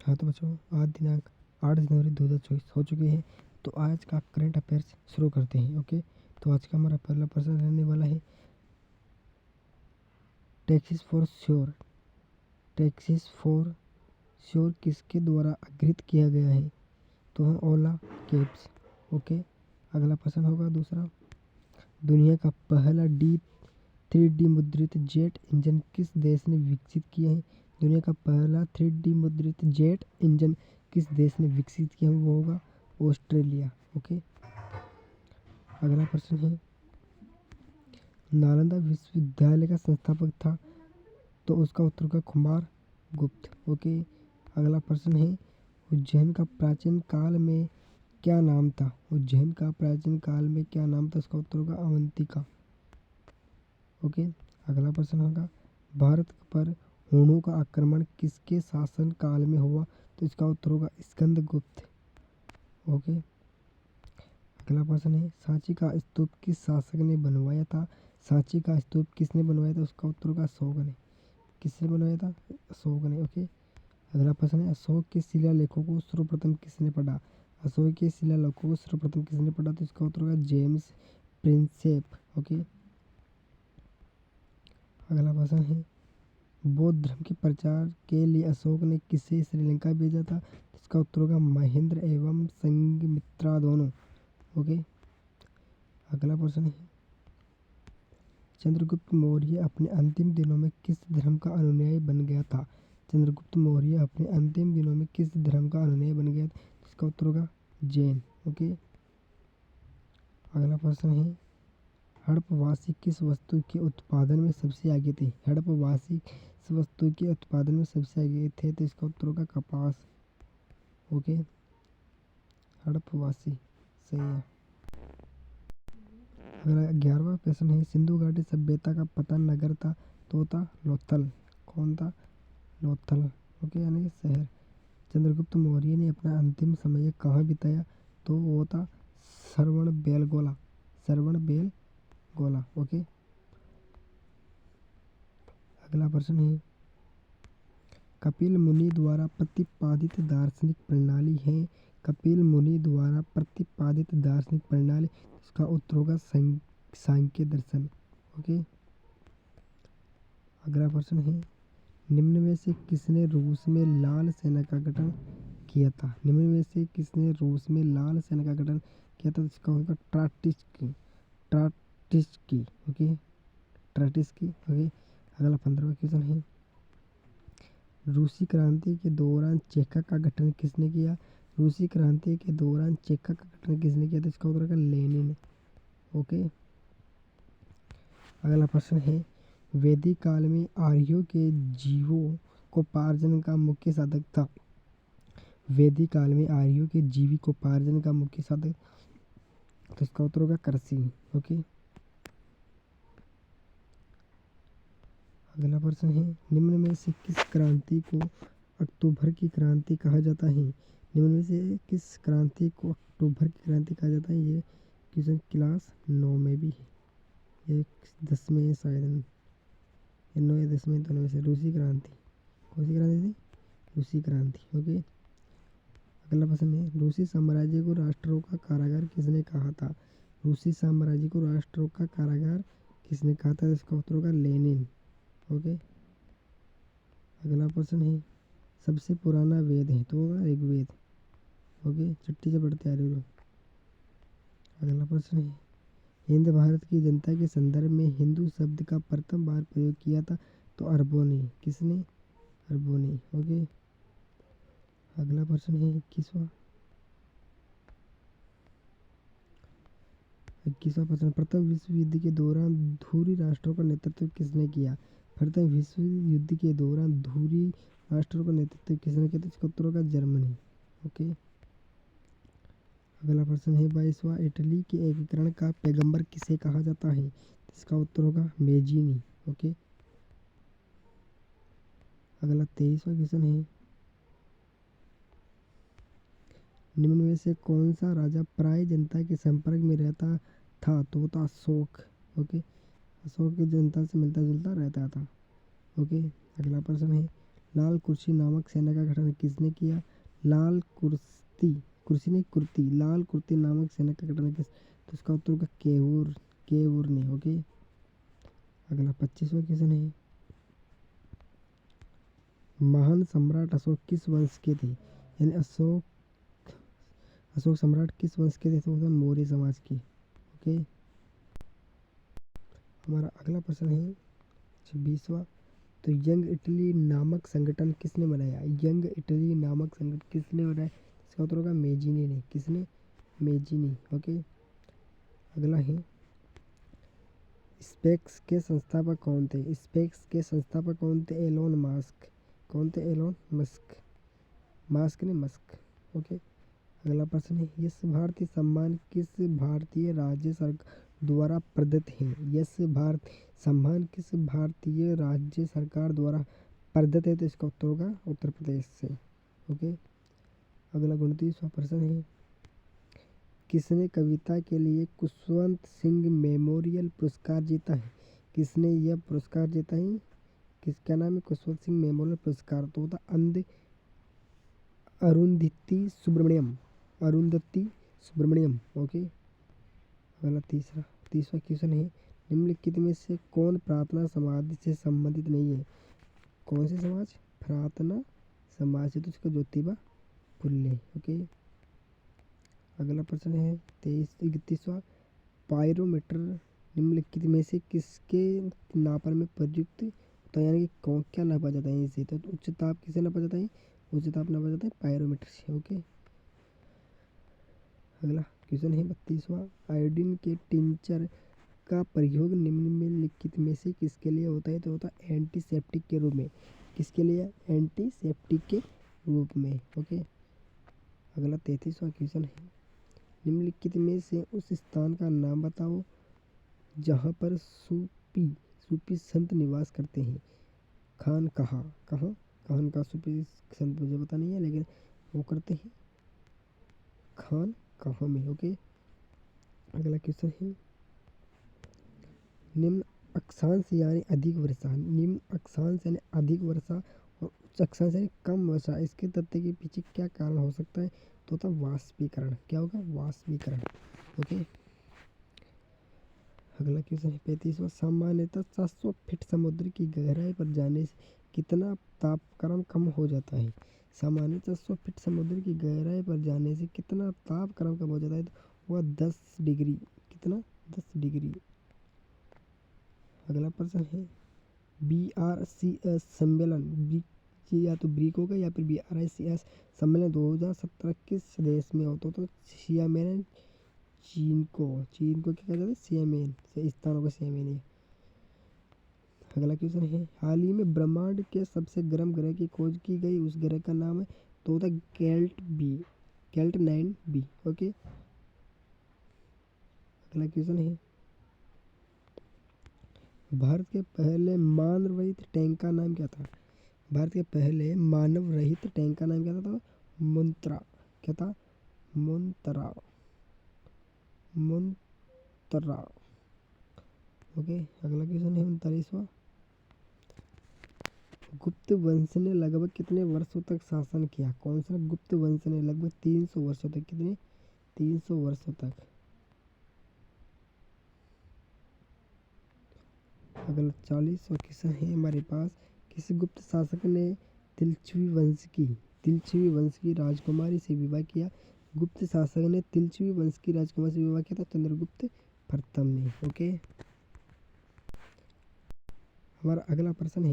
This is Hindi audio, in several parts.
हाँ तो बच्चों, आज दिनांक 8 जनवरी 2024 हो चुके हैं। तो आज का करंट अफेयर्स शुरू करते हैं। ओके, तो आज का हमारा पहला प्रश्न रहने वाला है, taxes for sure. Taxes for sure किसके द्वारा अग्रहित किया गया है? तो है ओला कैब्स। ओके, अगला प्रश्न होगा दूसरा, दुनिया का पहला डीप 3D मुद्रित जेट इंजन किस देश ने विकसित किया है? दुनिया का पहला 3D मुद्रित जेट इंजन किस देश ने विकसित किया है? वो होगा ऑस्ट्रेलिया। ओके, अगला प्रश्न है, नालंदा विश्वविद्यालय का संस्थापक था? तो उसका उत्तर होगा कुमार गुप्त। ओके, अगला प्रश्न है, उज्जैन का प्राचीन काल में क्या नाम था? उज्जैन का प्राचीन काल में क्या नाम था? उसका उत्तर होगा अवंतिका। ओके, अगला प्रश्न होगा, भारत पर हुणों का आक्रमण किसके शासन काल में हुआ? तो इसका उत्तर होगा स्कंदगुप्त। ओके, अगला प्रश्न है, सांची का स्तूप किस शासक ने बनवाया था? सांची का स्तूप किसने बनवाया था? उसका उत्तर होगा अशोक ने। किसने बनवाया था? अशोक ने। ओके, अगला प्रश्न है, अशोक के शिलालेखों को सर्वप्रथम किसने पढ़ा? अशोक के शिलालेखों को सर्वप्रथम किसने पढ़ा? तो इसका उत्तर होगा जेम्स प्रिंसेप। ओके, अगला प्रश्न है, बौद्ध धर्म के प्रचार के लिए अशोक ने किसे श्रीलंका भेजा था? इसका उत्तर होगा महेंद्र एवं संघमित्रा दोनों। ओके, अगला प्रश्न है, चंद्रगुप्त मौर्य अपने अंतिम दिनों में किस धर्म का अनुयायी बन गया था? चंद्रगुप्त मौर्य अपने अंतिम दिनों में किस धर्म का अनुयायी बन गया था? इसका उत्तर होगा जैन। ओके, अगला प्रश्न है, हड़प्पवासी किस वस्तु के उत्पादन में सबसे आगे थे? हड़प्पवासी किस वस्तु के उत्पादन में सबसे आगे थे? तो इसका उत्तर होगा कपास। ओके, हड़प्पवासी सही है। अगला 11वां प्रश्न है, सिंधु घाटी सभ्यता का पतन नगर था? तो था लोथल। कौन था? लोथल। ओके, यानी कि शहर। चंद्रगुप्त मौर्य ने अपना अंतिम समय कहाँ बिताया? तो वो था श्रवणबेलगोला। श्रवणबेलगोला। ओके, अगला प्रश्न है, कपिल मुनि द्वारा प्रतिपादित दार्शनिक प्रणाली है? कपिल मुनि द्वारा प्रतिपादित दार्शनिक प्रणाली, इसका उत्तर होगा सांख्य दर्शन। ओके, अगला प्रश्न है, निम्न में से किसने रूस में लाल सेना का गठन किया था? निम्न में से किसने रूस में लाल सेना का गठन किया था? इसका होगा ट्राटिस्की। ट्राटिस्की। ओके, ट्राटिस्की। ओके, अगला 15वां क्वेश्चन है, रूसी क्रांति के दौरान चेका का गठन किसने किया? रूसी क्रांति के दौरान चेका का गठन किसने किया? तो इसका उत्तर होगा लेनिन। ओके, अगला प्रश्न है, वैदिक काल में आर्यों के जीविकोपार्जन का मुख्य साधक था? वैदिक काल में आर्यों के जीविकोपार्जन का मुख्य साधक, तो इसका उत्तर होगा कृषि। ओके, अगला प्रश्न है, निम्न में से किस क्रांति को अक्टूबर की क्रांति कहा जाता है? निम्न में से किस क्रांति को अक्टूबर की क्रांति कहा जाता है? ये क्वेश्चन क्लास 9 में भी है, ये 10 में है शायद, ये 9 या 10 में, दोनों में से। रूसी क्रांति, कौन सी क्रांति थी? रूसी क्रांति। ओके, अगला प्रश्न है, रूसी साम्राज्य को राष्ट्रों का कारागार किसने कहा था? रूसी साम्राज्य को राष्ट्रों का कारागार किसने कहा था? इसका उत्तर होगा लेनिन। ओके, अगला प्रश्न है, सबसे पुराना वेद है? तो होगा ऋग्वेद। ओके, छठी से पढ़ते आ रहे हो। अगला प्रश्न है, हिंद भारत की जनता के संदर्भ में हिंदू शब्द का प्रथम बार प्रयोग किया था? तो अरबों ने। किसने? अरबों ने। ओके, अगला प्रश्न है 21वां। 21वां प्रश्न, प्रथम विश्व युद्ध के दौरान धुरी राष्ट्रों का नेतृत्व किसने किया? प्रथम विश्व युद्ध के दौरान धुरी राष्ट्रों का नेतृत्व किसने किया? तो इसका उत्तर होगा जर्मनी। ओके, अगला प्रश्न है 22वां, इटली के एकीकरण का पैगंबर किसे कहा जाता है? इसका उत्तर होगा मेजीनी। ओके, अगला 23वां क्वेश्चन है, निम्न में से कौन सा राजा प्राय जनता के संपर्क में रहता था? तो था अशोक। ओके, अशोक की जनता से मिलता जुलता रहता था। ओके, अगला प्रश्न है, लाल कुर्सी नामक सेना का गठन किसने किया? लाल कुर्सी, कुर्सी नहीं कुर्ती, लाल कुर्ती नामक सेना का गठन किस, तो इसका उत्तर होगा केवूर, केवूर ने। ओके, अगला 25वां क्वेश्चन है, महान सम्राट अशोक किस वंश के थे? यानी अशोक, अशोक सम्राट किस वंश के थे? तो होता है मौर्य समाज के। ओके, हमारा अगला प्रश्न है 26वां, तो यंग इटली नामक संगठन किसने बनाया? यंग इटली नामक संगठन किसने बनाया? इसका उत्तर होगा मेजिनी ने। किसने? मेजिनी। ओके, अगला है, स्पेस के संस्थापक कौन थे? स्पेस के संस्थापक कौन थे? Elon Musk. कौन थे? एलोन मस्क, मास्क ने मस्क। ओके, अगला प्रश्न है, यश भारतीय सम्मान किस भारतीय राज्य सरकार द्वारा प्रदत्त है? यश भारत सम्मान किस भारतीय राज्य सरकार द्वारा प्रदत्त है? तो इसका उत्तर होगा उत्तर प्रदेश से। ओके, अगला 29वां प्रश्न है, किसने कविता के लिए खुशवंत सिंह मेमोरियल पुरस्कार जीता है? किसने यह पुरस्कार जीता है? किसका नाम है खुशवंत सिंह मेमोरियल पुरस्कार? तो होता अंध अरुंधति सुब्रमण्यम, अरुंधति सुब्रमण्यम। ओके, अगला 30वां क्वेश्चन है, निम्नलिखित में से कौन प्रार्थना समाज से संबंधित नहीं है? कौन से समाज? प्रार्थना समाज से, तो इसका ज्योतिबा फुल्ले। ओके, अगला प्रश्न है 31वां, पायरोमीटर निम्नलिखित में से किसके नापन में प्रयुक्त होता है? यानी कि कौन क्या नापा जाता है इसे? तो उच्च ताप किसे नापा जाता है? उच्च ताप नापा जाता है पायरोमीटर से। ओके, अगला क्वेश्चन है 32वां, आयोडीन के टिंचर का प्रयोग निम्नलिखित में से किसके लिए होता है? तो होता है एंटीसेप्टिक के रूप में। किसके लिए? एंटीसेप्टिक के रूप में। ओके, अगला 33वां क्वेश्चन है, निम्नलिखित में से उस स्थान का नाम बताओ जहाँ पर सूफी सूफी संत निवास करते हैं। खान कहाँ, कहाँ खान का सूफी संत मुझे पता नहीं है, लेकिन वो करते हैं खान कहाँ में। ओके, अगला क्वेश्चन है, निम्न अक्षांश यानी अधिक वर्षा, निम्न अक्षांश यानी अधिक वर्षा और उच्च अक्षांश यानी कम वर्षा, इसके तथ्य के पीछे क्या कारण हो सकता है? तो होता वाष्पीकरण। क्या होगा? वाष्पीकरण। ओके, अगला क्वेश्चन है 35वां, सामान्यतः 700 फीट समुद्र की गहराई पर जाने से कितना तापक्रम कम हो जाता है? सामान्यतः 700 फीट समुद्र की गहराई पर जाने से कितना तापक्रम कम हो जाता है? तो वह 10 डिग्री। कितना? 10 डिग्री। अगला प्रश्न है, BRCS सम्मेलन, या तो ब्रिक होगा या फिर BRICS सम्मेलन 2017 किस देश में होता? तो सियामेन, चीन को क्या कहते हैं? सियामेन से स्थान होगा सियामेन ये। अगला क्वेश्चन है, हाल ही में ब्रह्मांड के सबसे गर्म ग्रह की खोज की गई, उस ग्रह का नाम है? तो होता है केल्ट 9b। ओके, अगला क्वेश्चन है, भारत के पहले मानव रहित टैंक का नाम क्या था? भारत के पहले मानव रहित टैंक का नाम क्या था? तो मुंत्रा। क्या था? मुंतरा, मुंतरा। ओके, अगला क्वेश्चन है 39वां, गुप्त वंश ने लगभग कितने वर्षों तक शासन किया? कौन सा गुप्त वंश ने? लगभग 300 वर्षों तक। कितने? 300 वर्षों तक। अगला 40वां क्वेश्चन है हमारे पास, किस गुप्त शासक ने तिलछवी वंश की राजकुमारी से विवाह किया? गुप्त शासक ने तिलछवी वंश की राजकुमारी से विवाह किया था? चंद्रगुप्त प्रथम ने। ओके, हमारा अगला प्रश्न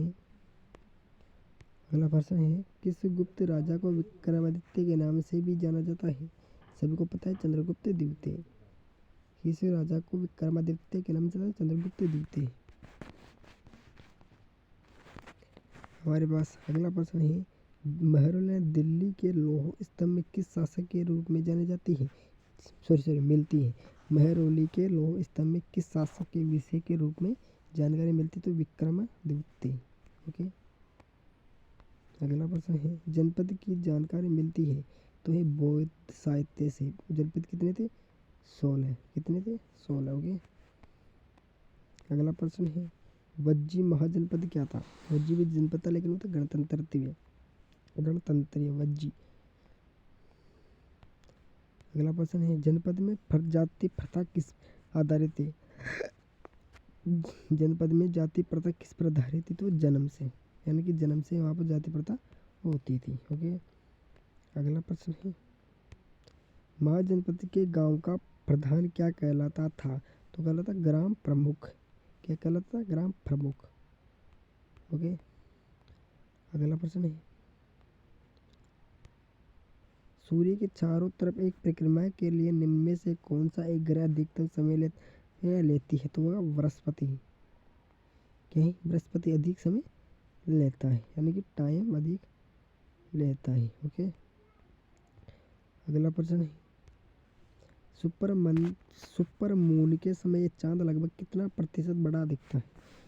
है, किस गुप्त राजा को विक्रमादित्य के नाम से भी जाना जाता है? सभी को पता है चंद्रगुप्त द्वितीय। किस राजा को विक्रमादित्य के नाम से जाना जाता है? चंद्रगुप्त द्वितीय। हमारे पास अगला प्रश्न है, महरुल दिल्ली के लौह स्तंभ में किस शासक के रूप में जानी जाती है? मिलती है। महरौली के लौह स्तंभ में किस शासक के विषय के रूप में जानकारी मिलती? तो विक्रमादित्य। ओके, अगला प्रश्न है, जनपद की जानकारी मिलती है तो ये बौद्ध साहित्य से। जनपद कितने थे? 16। कितने थे? 16। ओके, अगला प्रश्न है, वज्जी महाजनपद क्या था? वज्जी भी जनपद था लेकिन वो तो गणतंत्रीय वज्जी। अगला प्रश्न है जनपद में जाति प्रथा किस आधारित है? जनपद में जाति प्रथा किस पर आधारित थी? तो जन्म से, यानी कि जन्म से वहाँ पर जाति प्रथा होती थी। ओके, अगला प्रश्न है महाजनपद के गांव का प्रधान क्या कहलाता था? तो कहलाता ग्राम प्रमुख। क्या कहलाता? ग्राम प्रमुख। ओके, अगला प्रश्न है सूर्य के चारों तरफ एक परिक्रमा के लिए निम्न में से कौन सा एक ग्रह अधिकतम समय लेती है? तो वह बृहस्पति। क्या है? बृहस्पति अधिक समय लेता है, यानी कि टाइम अधिक लेता है। ओके, अगला प्रश्न है सुपर मून के समय ये चांद लगभग कितना प्रतिशत बड़ा दिखता है?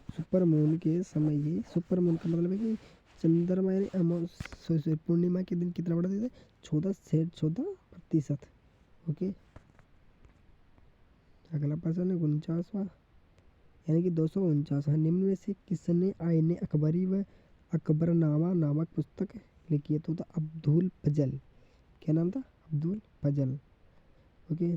सुपर मून के समय ये, सुपर मून का मतलब है कि चंद्रमा यानी पूर्णिमा के दिन कितना बड़ा दिखता है? 14% ओके, अगला प्रश्न है 49वां, यानी कि 249। निम्न में से किसने आईने अकबरी व अकबरनामा नामक पुस्तक लिखी है? तो अब्दुल फजल। क्या नाम था? अब्दुल फजल। ओके,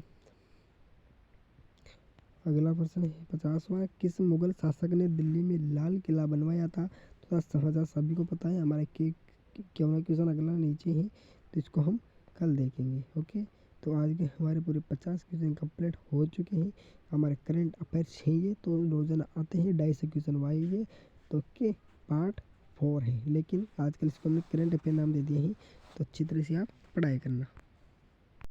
अगला प्रश्न है 50वां, किस मुगल शासक ने दिल्ली में लाल किला बनवाया था? तो शाहजहां। सभी को पता है। हमारे क्यों क्वेश्चन अगला नीचे है, तो इसको हम कल देखेंगे। ओके, तो आज के हमारे पूरे 50 क्वेश्चन कंप्लीट हो चुके हैं। हमारे करंट अफेयर्स हैं ये, तो रोजाना आते हैं 250 क्वेश्चन वाइज। तो ओके, पार्ट 4 है, लेकिन आजकल इसको हमने करंट अफेयर नाम दे दिए हैं, तो अच्छी तरह से आप पढ़ाई करना।